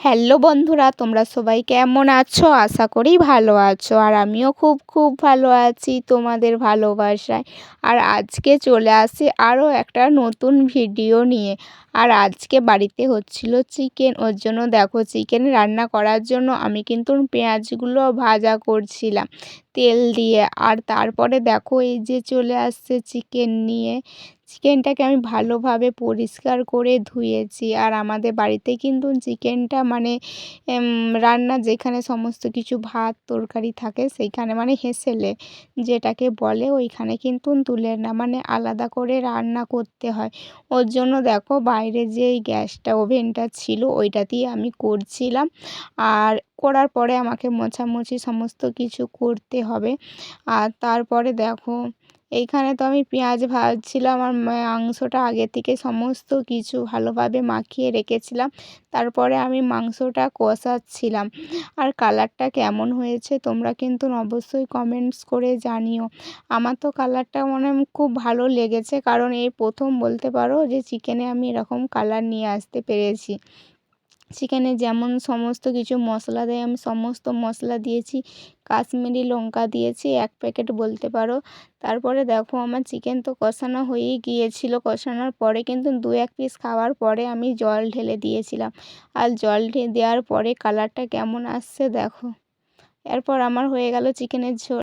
Hello বন্ধুরা, তোমরা সবাই কেমন আছো? আশা করি ভালো আছো। আর আমিও খুব ভালো আছি তোমাদের ভালোবাসায়। আর আজকে চলে আসি আরও একটা নতুন ভিডিও নিয়ে। আর আজকে বাড়িতে হচ্ছিল চিকেন, ওর জন্য দেখো চিকেন রান্না করার জন্য আমি কিন্তু পেঁয়াজগুলো ভাজা করছিলাম তেল দিয়ে। আর তারপরে দেখো এই যে চলে আসছে চিকেন নিয়ে। চিকেনটাকে আমি ভালোভাবে পরিষ্কার করে ধুয়েছি। আর আমাদের বাড়িতে কিন্তু চিকেনটা মানে রান্না যেখানে সমস্ত কিছু ভাত তরকারি থাকে সেইখানে মানে হেঁসেলে যেটাকে বলে ওইখানে কিন্তু তুলে না মানে আলাদা করে রান্না করতে হয়। ওর জন্য দেখো বাইরে যেই গ্যাসটা ওভেনটা ছিল ওইটাতেই আমি করছিলাম। আর করার পরে আমাকে মোছামুছি সমস্ত কিছু করতে হবে। আর তারপরে দেখো এইখানে তো আমি পেঁয়াজ ভাজছিলাম আর মাংসটা আগে থেকে সমস্ত কিছু ভালোভাবে মাখিয়ে রেখেছিলাম। তারপরে আমি মাংসটা কষাচ্ছিলাম। আর কালারটা কেমন হয়েছে তোমরা কিন্তু অবশ্যই কমেন্টস করে জানিও। আমার তো কালারটা মানে খুব ভালো লেগেছে, কারণ এই প্রথম বলতে পারো যে চিকেনে আমি এরকম কালার নিয়ে আসতে পেরেছি। চিকেনে যেমন সমস্ত কিছু মশলা দেয় আমি সমস্ত মশলা দিয়েছি, কাশ্মীরি লঙ্কা দিয়েছি ১ প্যাকেট বলতে পারো। তারপরে দেখো আমার চিকেন তো কষানো হয়েই গিয়েছিল, কষানোর পরে কিন্তু ২-১ পিস খাওয়ার পরে আমি জল ঢেলে দিয়েছিলাম। আর জল দেওয়ার পরে কালারটা কেমন আসছে দেখো। এরপর আমার হয়ে গেল চিকেনের ঝোল।